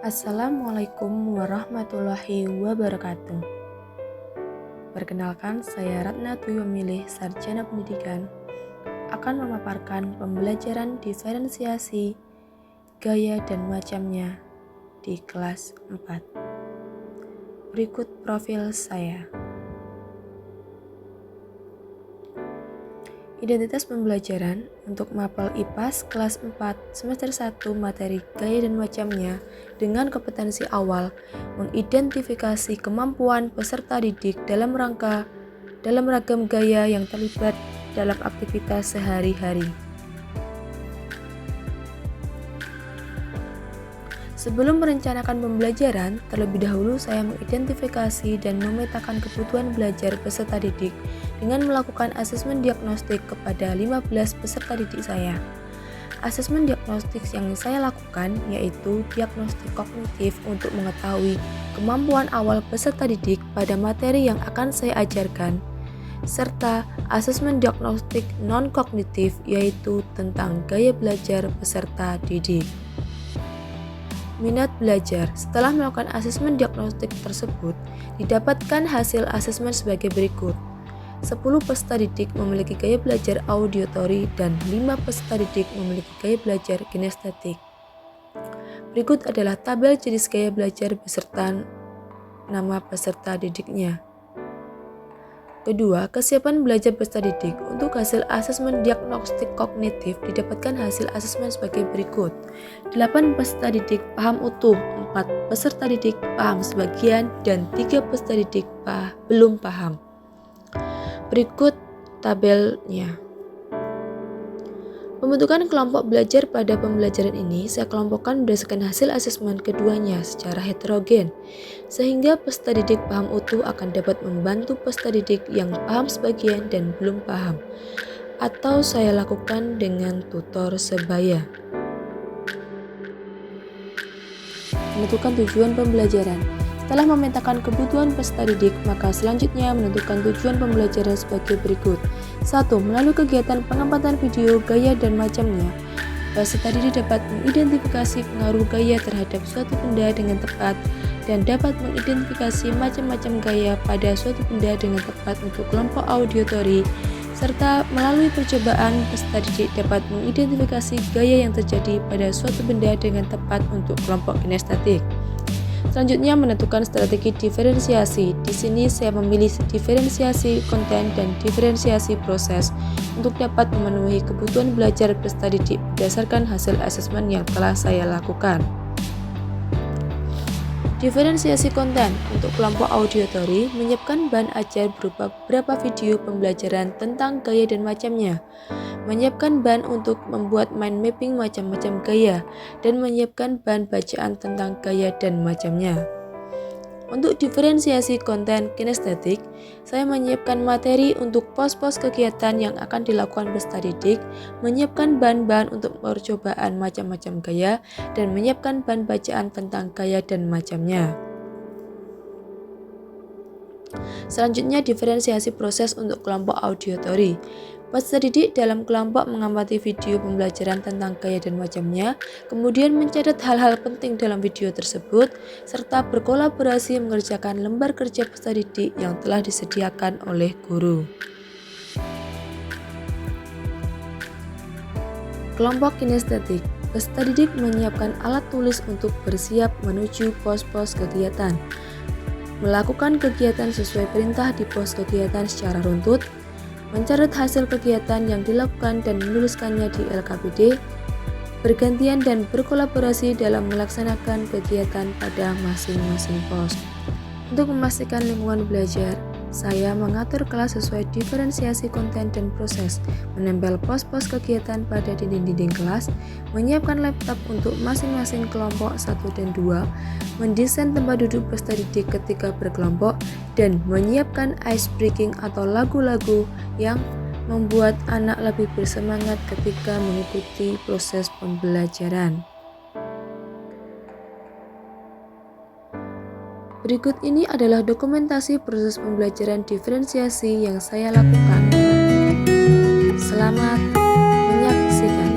Assalamualaikum warahmatullahi wabarakatuh. Perkenalkan, saya Ratna Dwi Pemilih Sarjana Pendidikan akan memaparkan pembelajaran diferensiasi, gaya dan macamnya di kelas 4. Berikut profil saya. Identitas pembelajaran untuk mapel IPAS kelas 4 semester 1 materi gaya dan macamnya dengan kompetensi awal mengidentifikasi kemampuan peserta didik dalam ragam gaya yang terlibat dalam aktivitas sehari-hari. Sebelum merencanakan pembelajaran, terlebih dahulu saya mengidentifikasi dan memetakan kebutuhan belajar peserta didik dengan melakukan asesmen diagnostik kepada 15 peserta didik saya. Asesmen diagnostik yang saya lakukan yaitu diagnostik kognitif untuk mengetahui kemampuan awal peserta didik pada materi yang akan saya ajarkan, serta asesmen diagnostik non-kognitif yaitu tentang gaya belajar peserta didik. Minat belajar. Setelah melakukan asesmen diagnostik tersebut, didapatkan hasil asesmen sebagai berikut. 10 peserta didik memiliki gaya belajar auditory dan 5 peserta didik memiliki gaya belajar kinestetik. Berikut adalah tabel jenis gaya belajar beserta nama peserta didiknya. Kedua, kesiapan belajar peserta didik. Untuk hasil asesmen diagnostik kognitif didapatkan hasil asesmen sebagai berikut. 8 peserta didik paham utuh, 4 peserta didik paham sebagian, dan 3 peserta didik belum paham. Berikut tabelnya. Pembentukan kelompok belajar pada pembelajaran ini saya kelompokkan berdasarkan hasil asesmen keduanya secara heterogen, sehingga peserta didik paham utuh akan dapat membantu peserta didik yang paham sebagian dan belum paham, atau saya lakukan dengan tutor sebaya. Menentukan tujuan pembelajaran. Setelah memetakan kebutuhan peserta didik, maka selanjutnya menentukan tujuan pembelajaran sebagai berikut. 1. Melalui kegiatan pengamatan video gaya dan macamnya, peserta didik dapat mengidentifikasi pengaruh gaya terhadap suatu benda dengan tepat dan dapat mengidentifikasi macam-macam gaya pada suatu benda dengan tepat untuk kelompok auditory, serta melalui percobaan peserta didik dapat mengidentifikasi gaya yang terjadi pada suatu benda dengan tepat untuk kelompok kinestetik. Selanjutnya menentukan strategi diferensiasi. Di sini saya memilih diferensiasi konten dan diferensiasi proses untuk dapat memenuhi kebutuhan belajar peserta didik berdasarkan hasil asesmen yang telah saya lakukan. Diferensiasi konten untuk kelompok auditory menyiapkan bahan ajar berupa beberapa video pembelajaran tentang gaya dan macamnya, menyiapkan bahan untuk membuat mind mapping macam-macam gaya, dan menyiapkan bahan bacaan tentang gaya dan macamnya. Untuk diferensiasi konten kinestetik, saya menyiapkan materi untuk pos-pos kegiatan yang akan dilakukan peserta didik, menyiapkan bahan-bahan untuk percobaan macam-macam gaya, dan menyiapkan bahan bacaan tentang gaya dan macamnya. Selanjutnya, diferensiasi proses untuk kelompok auditory. Peserta didik dalam kelompok mengamati video pembelajaran tentang gaya dan macamnya, kemudian mencatat hal-hal penting dalam video tersebut, serta berkolaborasi mengerjakan lembar kerja peserta didik yang telah disediakan oleh guru. Kelompok kinestetik. Peserta didik menyiapkan alat tulis untuk bersiap menuju pos-pos kegiatan, melakukan kegiatan sesuai perintah di pos kegiatan secara runtut, mencatat hasil kegiatan yang dilakukan dan menuliskannya di LKPD, bergantian dan berkolaborasi dalam melaksanakan kegiatan pada masing-masing pos. Untuk memastikan lingkungan belajar, saya mengatur kelas sesuai diferensiasi konten dan proses, menempel pos-pos kegiatan pada dinding-dinding kelas, menyiapkan laptop untuk masing-masing kelompok 1 dan 2, mendesain tempat duduk peserta didik ketika berkelompok, dan menyiapkan ice breaking atau lagu-lagu yang membuat anak lebih bersemangat ketika mengikuti proses pembelajaran. Berikut ini adalah dokumentasi proses pembelajaran diferensiasi yang saya lakukan. Selamat menyaksikan.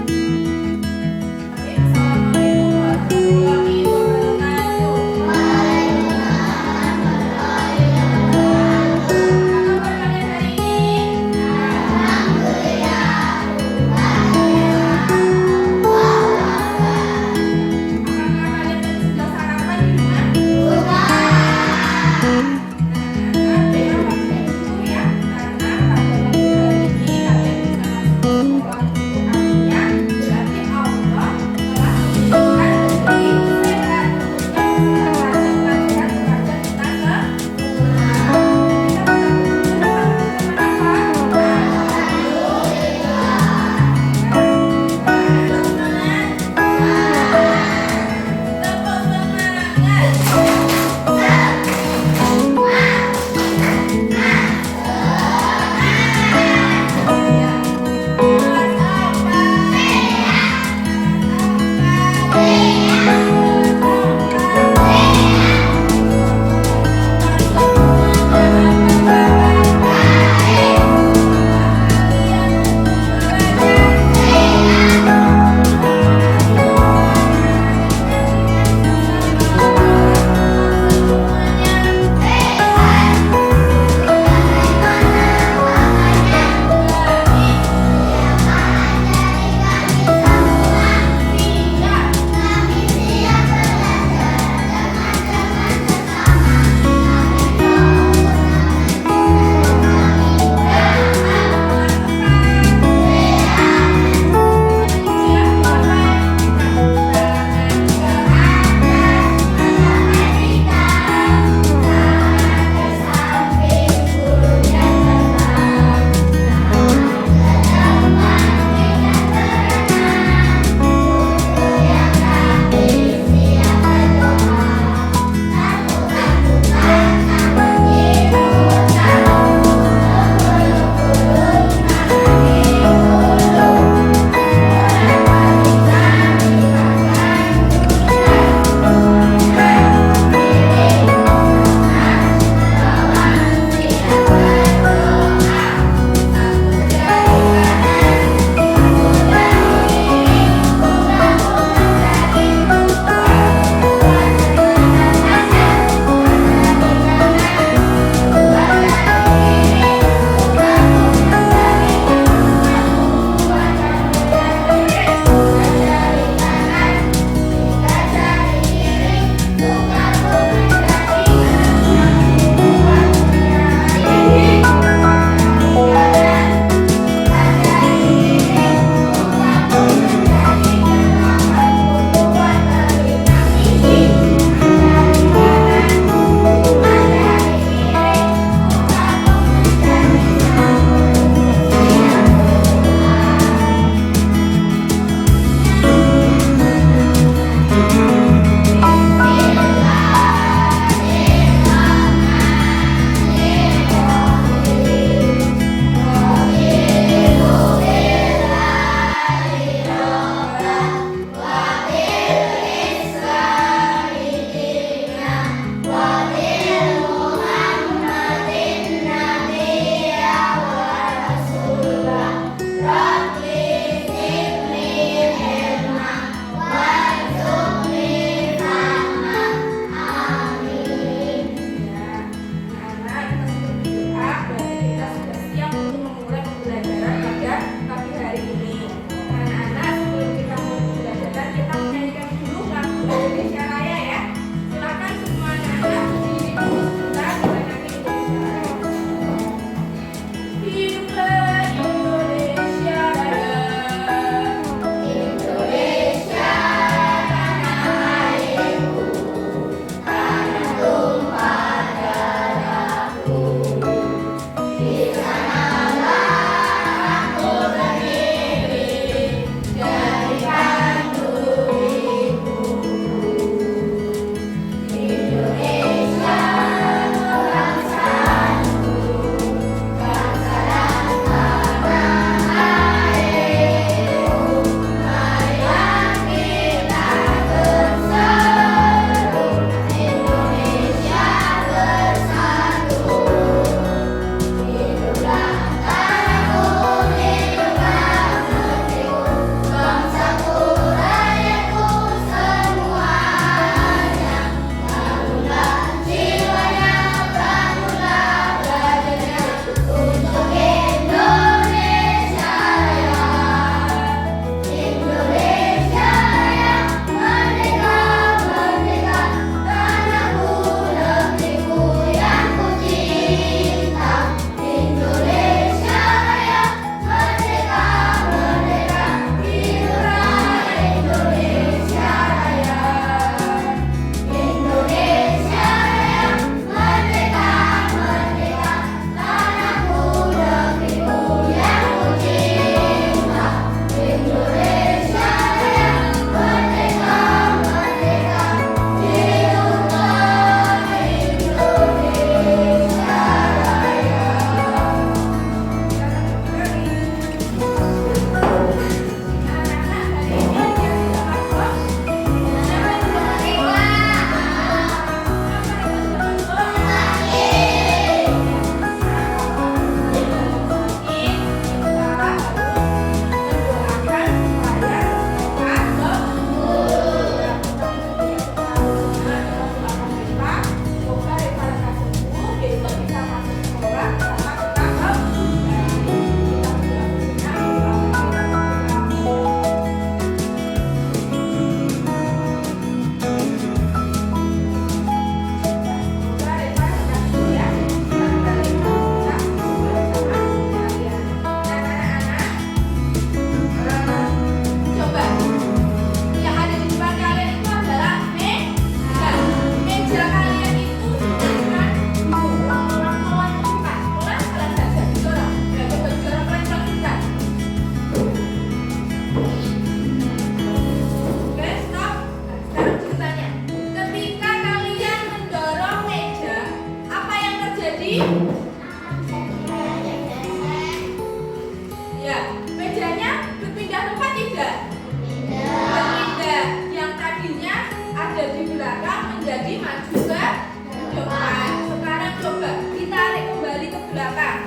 Coba, sekarang coba ditarik kembali ke belakang.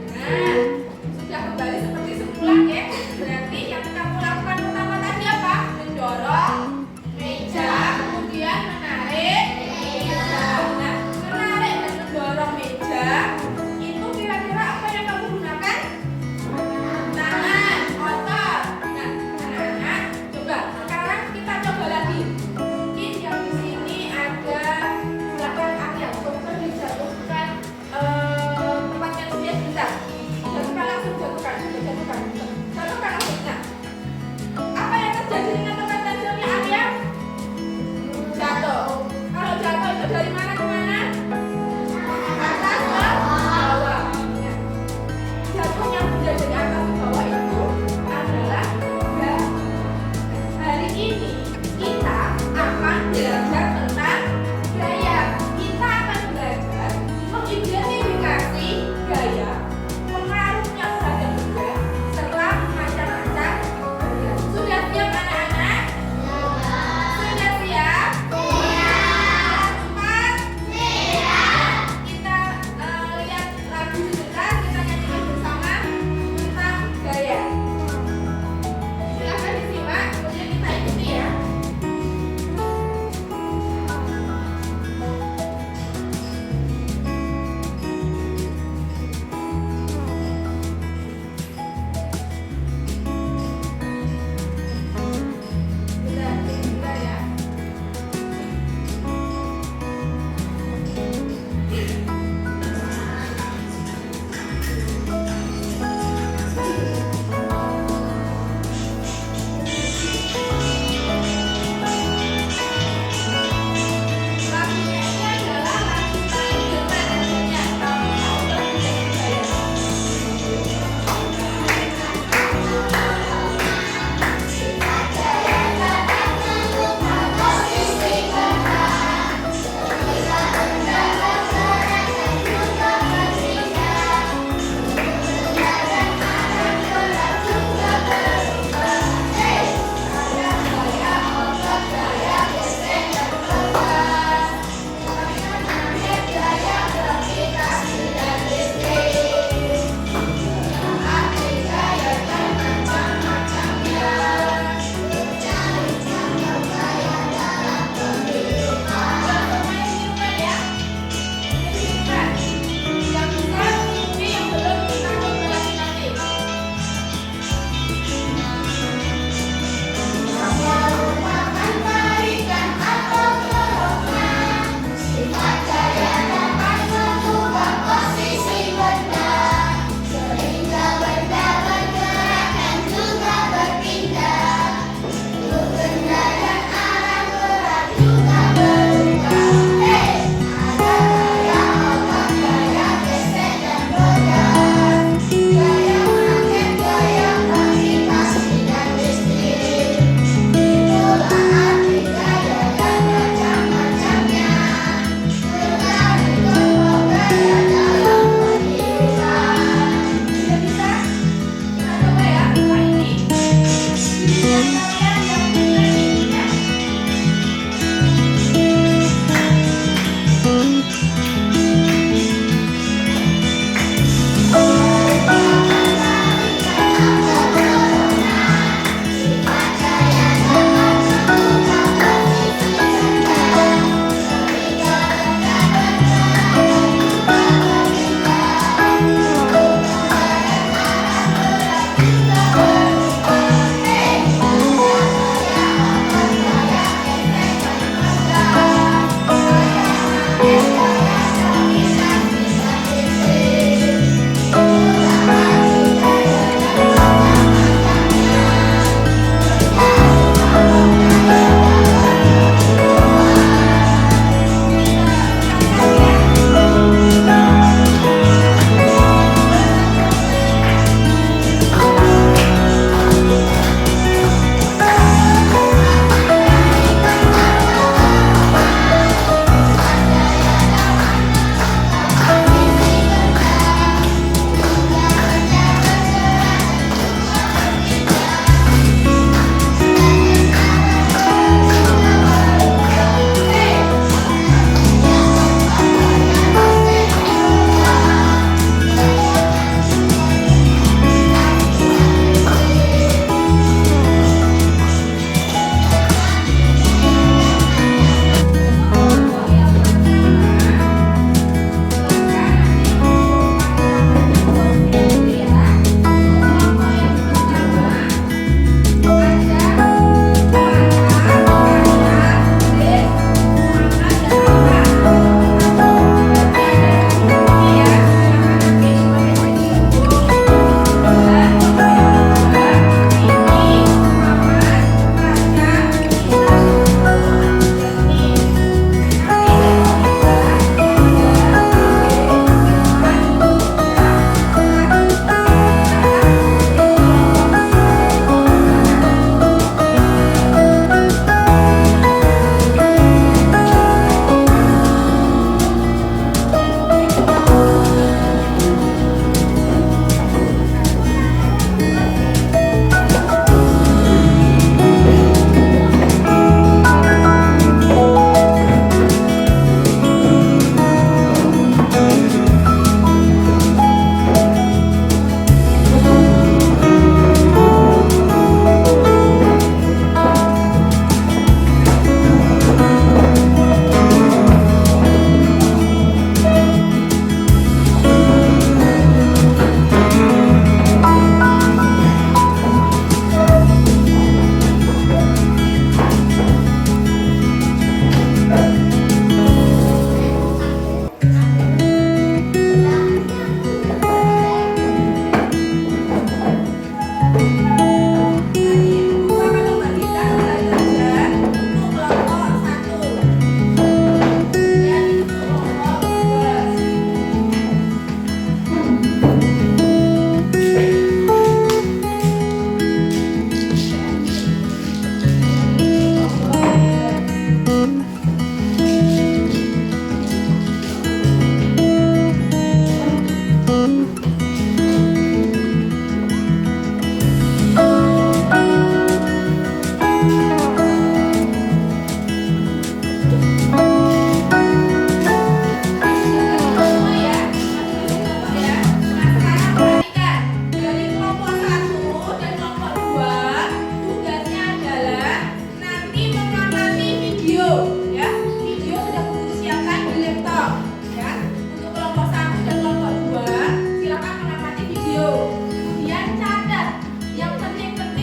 Nah, sudah kembali seperti semula ya. Berarti yang kamu lakukan pertama tadi apa? Mendorong meja, kemudian menarik meja. Nah, menarik dan mendorong meja itu kira-kira apa yang kamu gunakan? Tangan, otot. Nah, anak-anak, coba sekarang kita coba lagi.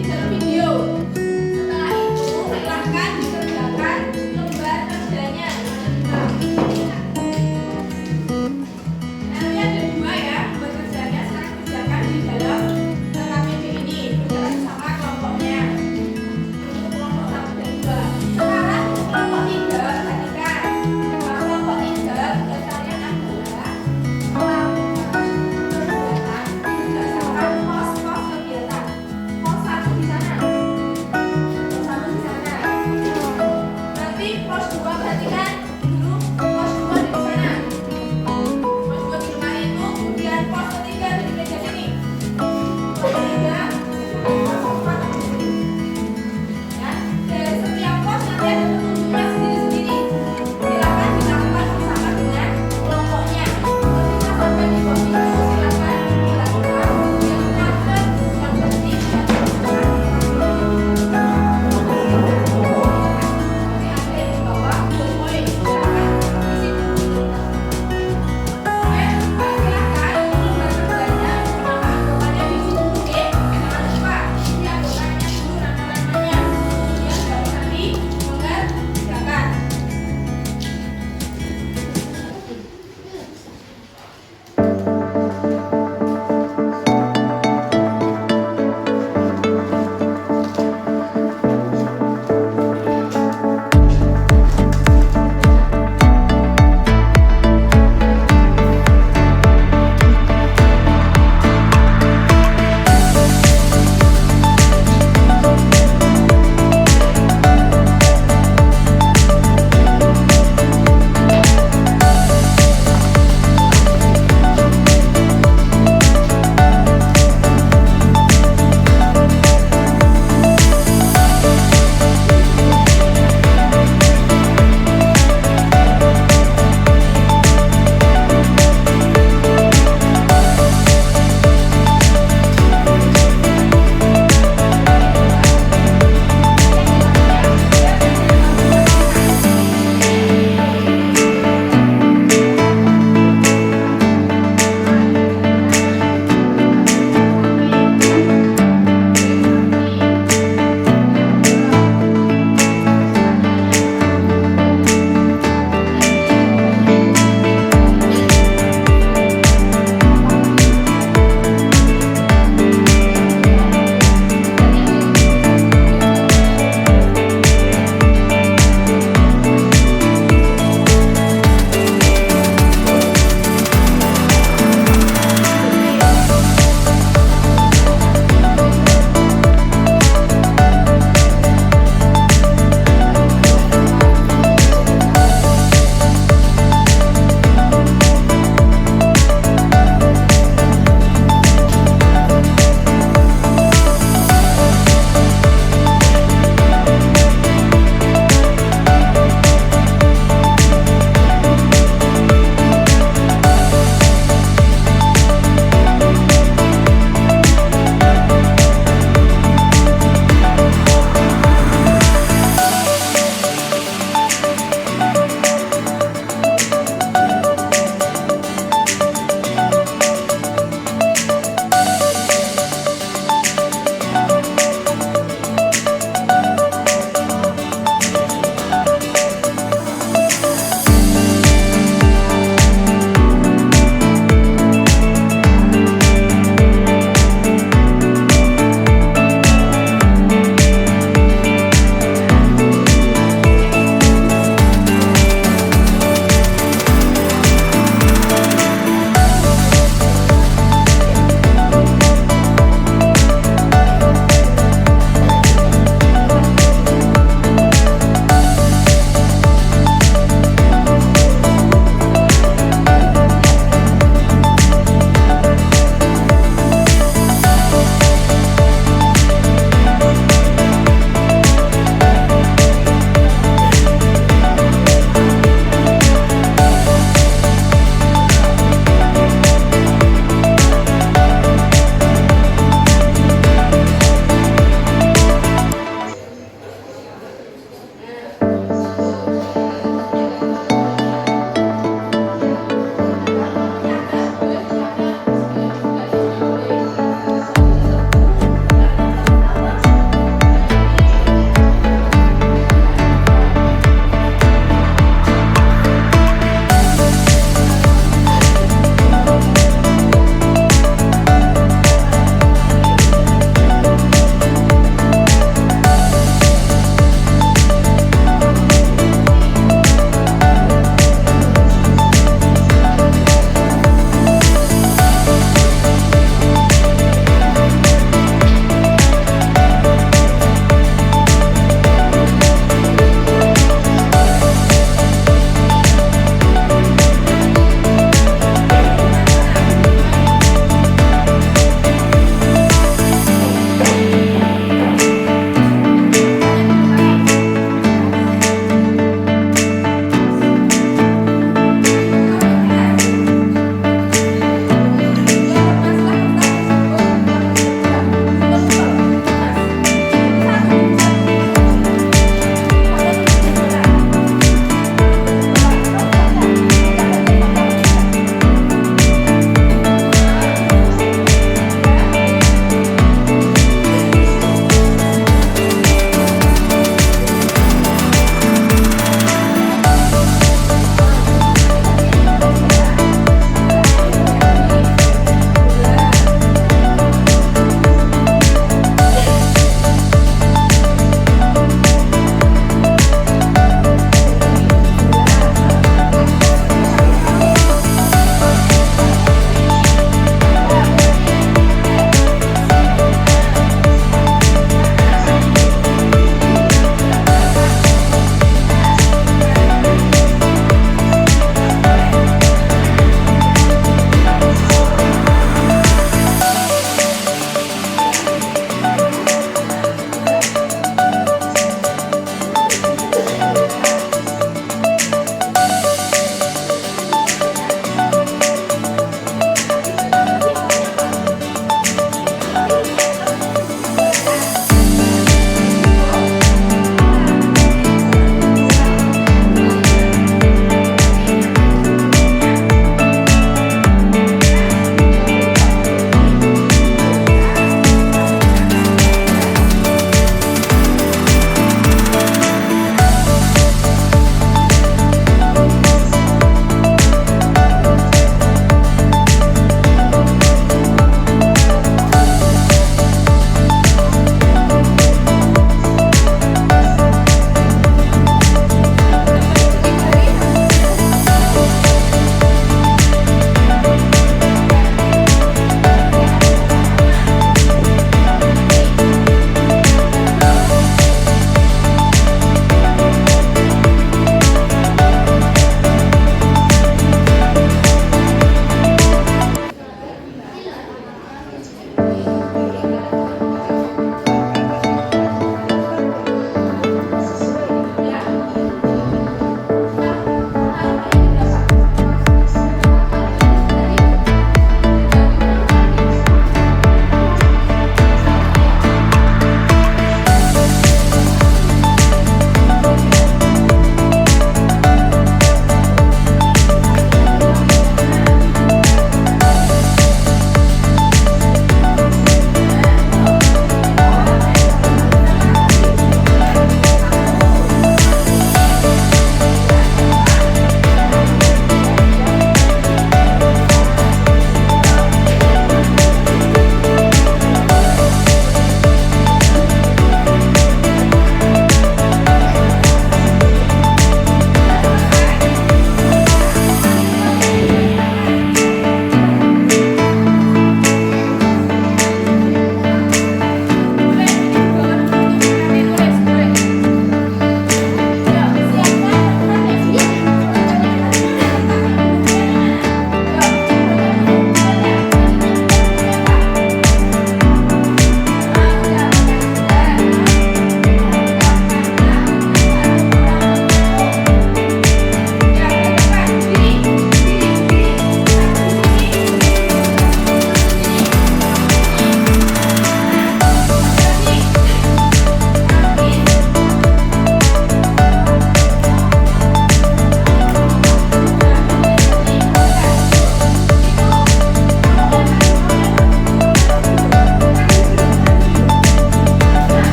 di dalam video. Setelah itu silahkan dikerjakan lembar kerjanya. Nanti ada dua ya lembar kerjanya. Sekarang kerjakan di dalam KPD ini. Kerjakan sama kelompoknya. Untuk kelompok 1 dan 2. Sekarang kelompok 3 perhatikan. Kelompok 3 tugasannya adalah melakukan kegiatan berdasarkan pos-pos kegiatan. Pos 1 di sana.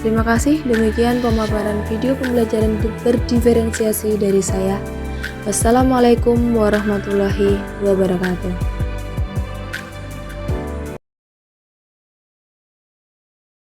Terima kasih, demikian pemaparan video pembelajaran berdiferensiasi dari saya. Wassalamualaikum warahmatullahi wabarakatuh.